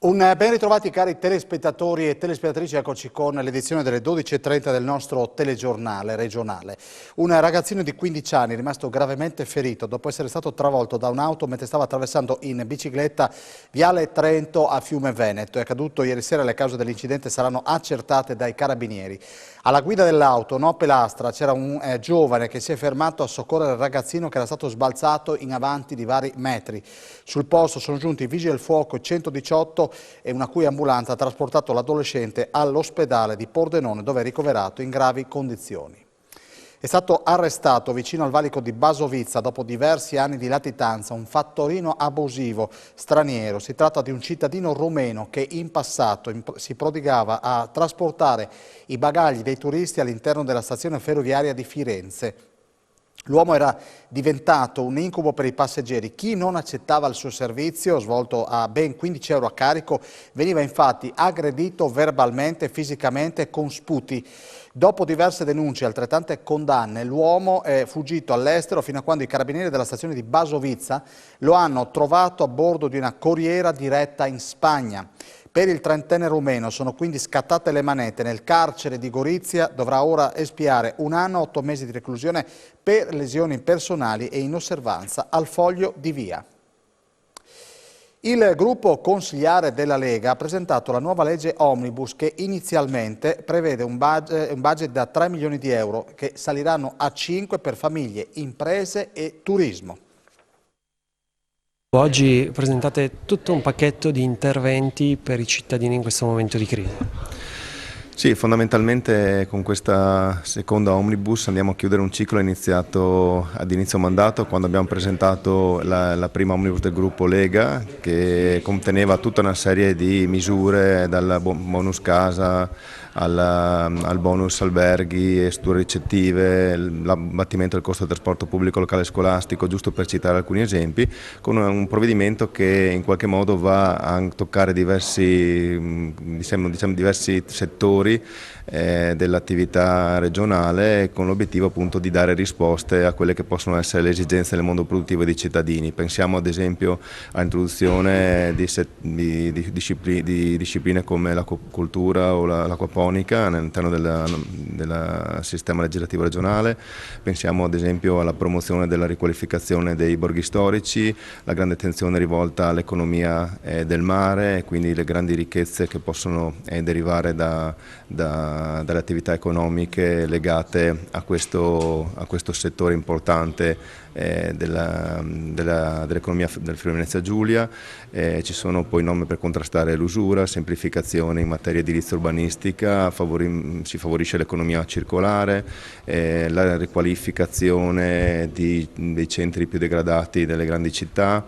Un ben ritrovati cari telespettatori e telespettatrici, eccoci con l'edizione delle 12:30 del nostro telegiornale regionale. Un ragazzino di 15 anni è rimasto gravemente ferito dopo essere stato travolto da un'auto mentre stava attraversando in bicicletta Viale Trento a Fiume Veneto. È accaduto ieri sera, le cause dell'incidente saranno accertate dai carabinieri. Alla guida dell'auto, un Opel Astra, c'era un giovane che si è fermato a soccorrere il ragazzino che era stato sbalzato in avanti di vari metri. Sul posto sono giunti i vigili del fuoco 118 e una cui ambulanza ha trasportato l'adolescente all'ospedale di Pordenone, dove è ricoverato in gravi condizioni. È stato arrestato vicino al valico di Basovizza dopo diversi anni di latitanza un fattorino abusivo straniero. Si tratta di un cittadino rumeno che in passato si prodigava a trasportare i bagagli dei turisti all'interno della stazione ferroviaria di Firenze. L'uomo era diventato un incubo per i passeggeri. Chi non accettava il suo servizio, svolto a ben 15 euro a carico, veniva infatti aggredito verbalmente e fisicamente con sputi. Dopo diverse denunce e altrettante condanne, l'uomo è fuggito all'estero fino a quando i carabinieri della stazione di Basovizza lo hanno trovato a bordo di una corriera diretta in Spagna. Per il trentenne rumeno sono quindi scattate le manette. Nel carcere di Gorizia dovrà ora espiare 1 anno e 8 mesi di reclusione per lesioni personali e inosservanza al foglio di via. Il gruppo consigliare della Lega ha presentato la nuova legge Omnibus che inizialmente prevede un budget da 3 milioni di euro che saliranno a 5 per famiglie, imprese e turismo. Oggi presentate tutto un pacchetto di interventi per i cittadini in questo momento di crisi. Sì, fondamentalmente con questa seconda Omnibus andiamo a chiudere un ciclo iniziato ad inizio mandato, quando abbiamo presentato la prima Omnibus del gruppo Lega, che conteneva tutta una serie di misure, dal bonus casa al bonus alberghi e strutture ricettive, l'abbattimento del costo del trasporto pubblico locale e scolastico, giusto per citare alcuni esempi, con un provvedimento che in qualche modo va a toccare diversi settori dell'attività regionale, con l'obiettivo appunto di dare risposte a quelle che possono essere le esigenze del mondo produttivo e dei cittadini. Pensiamo ad esempio all'introduzione di discipline come l'acquacoltura o l'acquaponica all'interno del sistema legislativo regionale. Pensiamo ad esempio alla promozione della riqualificazione dei borghi storici, la grande attenzione rivolta all'economia del mare, quindi le grandi ricchezze che possono derivare dalle attività economiche legate a questo settore importante dell'economia del Friuli Venezia Giulia. Ci sono poi norme per contrastare l'usura, semplificazione in materia edilizia urbanistica, si favorisce l'economia circolare, la riqualificazione dei centri più degradati delle grandi città,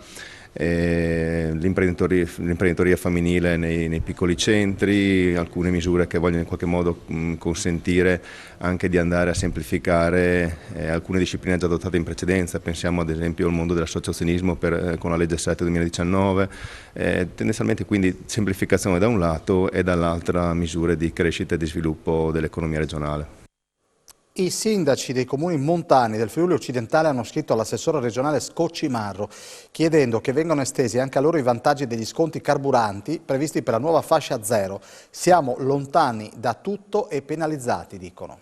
l'imprenditoria femminile nei piccoli centri, alcune misure che vogliono in qualche modo consentire anche di andare a semplificare alcune discipline già adottate in precedenza. Pensiamo ad esempio al mondo dell'associazionismo con la legge 7 2019, tendenzialmente quindi semplificazione da un lato e dall'altra misure di crescita e di sviluppo dell'economia regionale. I sindaci dei comuni montani del Friuli occidentale hanno scritto all'assessore regionale Scoccimarro chiedendo che vengano estesi anche a loro i vantaggi degli sconti carburanti previsti per la nuova fascia zero. Siamo lontani da tutto e penalizzati, dicono.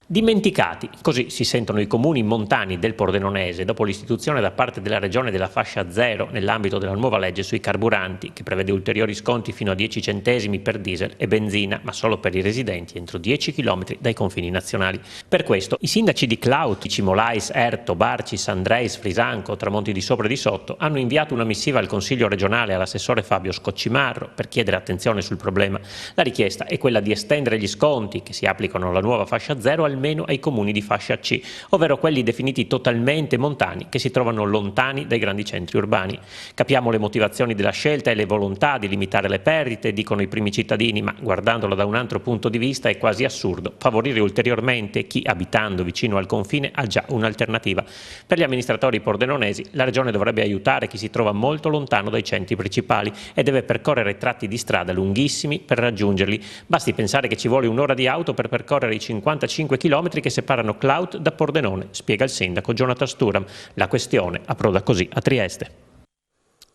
Dimenticati, così si sentono i comuni montani del Pordenonese dopo l'istituzione da parte della Regione della fascia zero nell'ambito della nuova legge sui carburanti che prevede ulteriori sconti fino a 10 centesimi per diesel e benzina, ma solo per i residenti entro 10 km dai confini nazionali. Per questo i sindaci di Clauti, Cimolais, Erto, Barci, Sandreis, Frisanco, Tramonti di Sopra e di Sotto hanno inviato una missiva al Consiglio regionale e all'assessore Fabio Scoccimarro per chiedere attenzione sul problema. La richiesta è quella di estendere gli sconti che si applicano alla nuova fascia zero almeno ai comuni di fascia C, ovvero quelli definiti totalmente montani che si trovano lontani dai grandi centri urbani. Capiamo le motivazioni della scelta e le volontà di limitare le perdite, dicono i primi cittadini, ma guardandolo da un altro punto di vista è quasi assurdo favorire ulteriormente chi, abitando vicino al confine, ha già un'alternativa. Per gli amministratori pordenonesi la Regione dovrebbe aiutare chi si trova molto lontano dai centri principali e deve percorrere tratti di strada lunghissimi per raggiungerli. Basti pensare che ci vuole un'ora di auto per percorrere i 55 chilometri che separano Claut da Pordenone, spiega il sindaco Jonathan Sturam. La questione approda così a Trieste.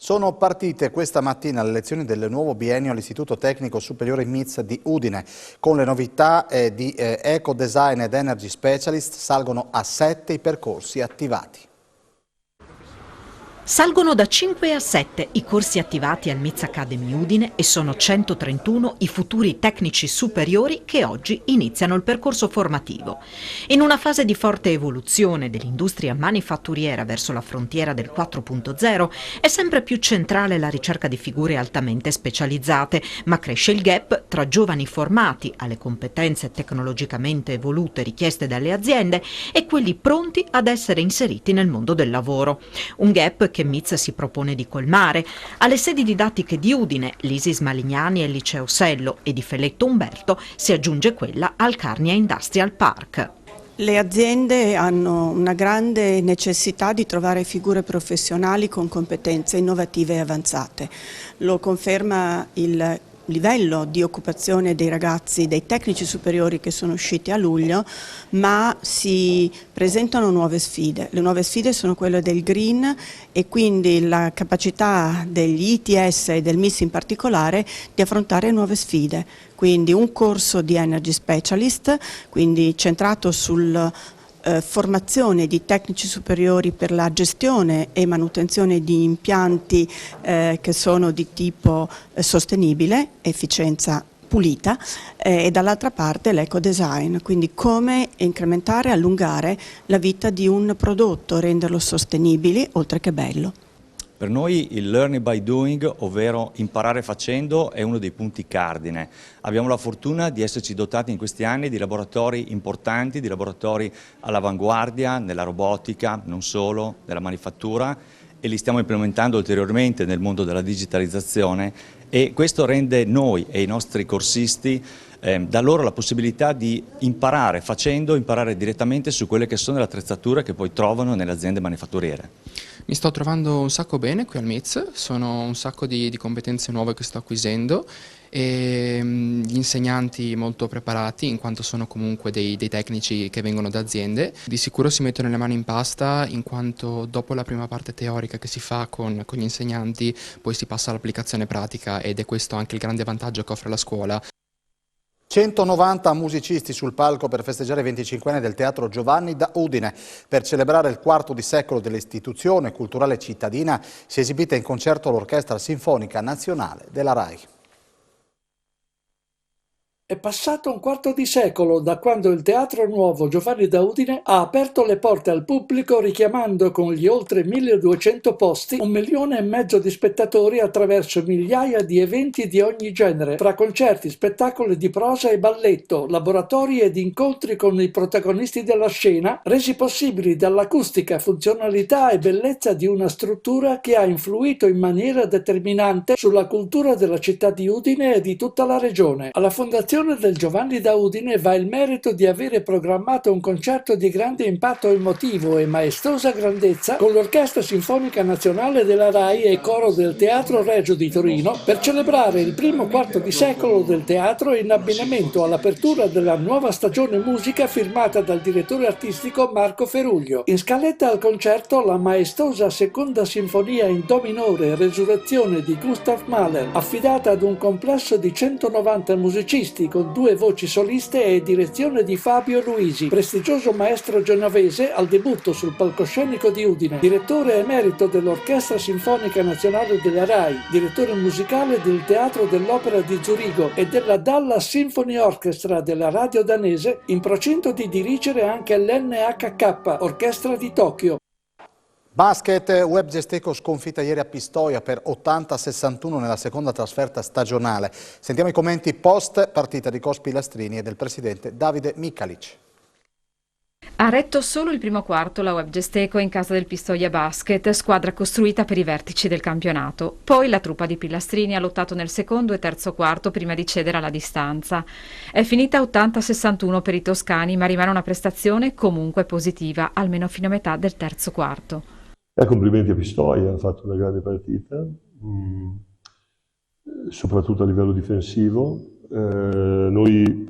Sono partite questa mattina le lezioni del nuovo biennio all'Istituto Tecnico Superiore MIZ di Udine. Con le novità di Eco Design ed Energy Specialist salgono a 7 i percorsi attivati. Salgono da 5 a 7 i corsi attivati al MIZ Academy Udine e sono 131 i futuri tecnici superiori che oggi iniziano il percorso formativo. In una fase di forte evoluzione dell'industria manifatturiera verso la frontiera del 4.0 è sempre più centrale la ricerca di figure altamente specializzate, ma cresce il gap tra giovani formati alle competenze tecnologicamente evolute richieste dalle aziende e quelli pronti ad essere inseriti nel mondo del lavoro. Un gap che MIZ si propone di colmare. Alle sedi didattiche di Udine, l'Isis Malignani e il Liceo Sello e di Feletto Umberto si aggiunge quella al Carnia Industrial Park. Le aziende hanno una grande necessità di trovare figure professionali con competenze innovative e avanzate. Lo conferma il livello di occupazione dei ragazzi, dei tecnici superiori che sono usciti a luglio, ma si presentano nuove sfide. Le nuove sfide sono quelle del green e quindi la capacità degli ITS e del MIS in particolare di affrontare nuove sfide. Quindi un corso di Energy Specialist, quindi centrato sul formazione di tecnici superiori per la gestione e manutenzione di impianti che sono di tipo sostenibile, efficienza pulita, e dall'altra parte l'eco design, quindi come incrementare e allungare la vita di un prodotto, renderlo sostenibile oltre che bello. Per noi il learning by doing, ovvero imparare facendo, è uno dei punti cardine. Abbiamo la fortuna di esserci dotati in questi anni di laboratori importanti, di laboratori all'avanguardia, nella robotica, non solo, nella manifattura, e li stiamo implementando ulteriormente nel mondo della digitalizzazione, e questo rende noi e i nostri corsisti da loro la possibilità di imparare facendo, imparare direttamente su quelle che sono le attrezzature che poi trovano nelle aziende manifatturiere. Mi sto trovando un sacco bene qui al MIZ, sono un sacco di competenze nuove che sto acquisendo e gli insegnanti molto preparati, in quanto sono comunque dei tecnici che vengono da aziende. Di sicuro si mettono le mani in pasta, in quanto dopo la prima parte teorica che si fa con gli insegnanti poi si passa all'applicazione pratica, ed è questo anche il grande vantaggio che offre la scuola. 190 musicisti sul palco per festeggiare i 25 anni del Teatro Giovanni da Udine. Per celebrare il quarto di secolo dell'istituzione culturale cittadina si è esibita in concerto l'Orchestra Sinfonica Nazionale della RAI. È passato un quarto di secolo da quando il Teatro Nuovo Giovanni da Udine ha aperto le porte al pubblico, richiamando con gli oltre 1200 posti 1,5 milioni di spettatori attraverso migliaia di eventi di ogni genere, tra concerti, spettacoli di prosa e balletto, laboratori ed incontri con i protagonisti della scena, resi possibili dall'acustica, funzionalità e bellezza di una struttura che ha influito in maniera determinante sulla cultura della città di Udine e di tutta la regione. Alla Fondazione del Giovanni da Udine va il merito di avere programmato un concerto di grande impatto emotivo e maestosa grandezza con l'Orchestra Sinfonica Nazionale della RAI e Coro del Teatro Regio di Torino per celebrare il primo quarto di secolo del teatro in abbinamento all'apertura della nuova stagione musica firmata dal direttore artistico Marco Feruglio. In scaletta al concerto la maestosa seconda sinfonia in do minore Resurrezione di Gustav Mahler, affidata ad un complesso di 190 musicisti con 2 voci soliste e direzione di Fabio Luisi, prestigioso maestro genovese al debutto sul palcoscenico di Udine, direttore emerito dell'Orchestra Sinfonica Nazionale della RAI, direttore musicale del Teatro dell'Opera di Zurigo e della Dallas Symphony Orchestra della radio danese, in procinto di dirigere anche l'NHK, Orchestra di Tokyo. Basket, Web Gesteco sconfitta ieri a Pistoia per 80-61 nella seconda trasferta stagionale. Sentiamo i commenti post partita di Coach Pilastrini e del presidente Davide Micalic. Ha retto solo il primo quarto la Web Gesteco in casa del Pistoia Basket, squadra costruita per i vertici del campionato. Poi la truppa di Pilastrini ha lottato nel secondo e terzo quarto prima di cedere alla distanza. È finita 80-61 per i toscani, ma rimane una prestazione comunque positiva, almeno fino a metà del terzo quarto. Complimenti a Pistoia, ha fatto una grande partita, soprattutto a livello difensivo. Noi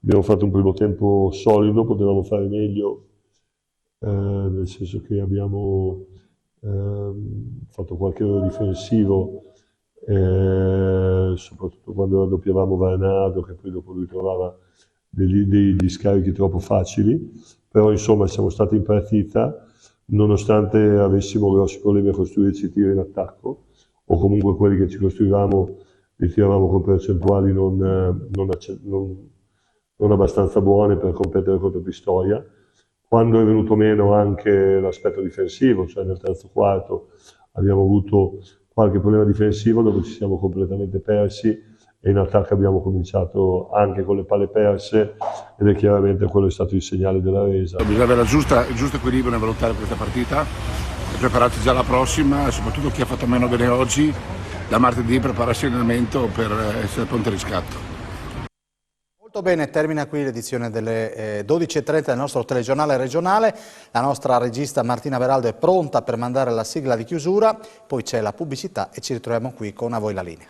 abbiamo fatto un primo tempo solido, potevamo fare meglio, nel senso che abbiamo fatto qualche errore difensivo, soprattutto quando raddoppiavamo Varnado, che poi dopo lui trovava degli scarichi troppo facili, però insomma siamo stati in partita, nonostante avessimo grossi problemi a costruirci tiri in attacco, o comunque quelli che ci costruivamo li tiravamo con percentuali non abbastanza buone per competere contro Pistoia. Quando è venuto meno anche l'aspetto difensivo, cioè nel terzo quarto abbiamo avuto qualche problema difensivo dove ci siamo completamente persi e in attacco abbiamo cominciato anche con le palle perse ed è chiaramente quello è stato il segnale della resa. Bisogna avere il giusto equilibrio nel valutare questa partita e prepararsi già alla prossima, soprattutto chi ha fatto meno bene oggi, da martedì prepararsi l'allenamento per essere pronti al riscatto. Molto bene, termina qui l'edizione delle 12:30 del nostro telegiornale regionale. La nostra regista Martina Beraldo è pronta per mandare la sigla di chiusura, poi c'è la pubblicità e ci ritroviamo qui con A voi la linea.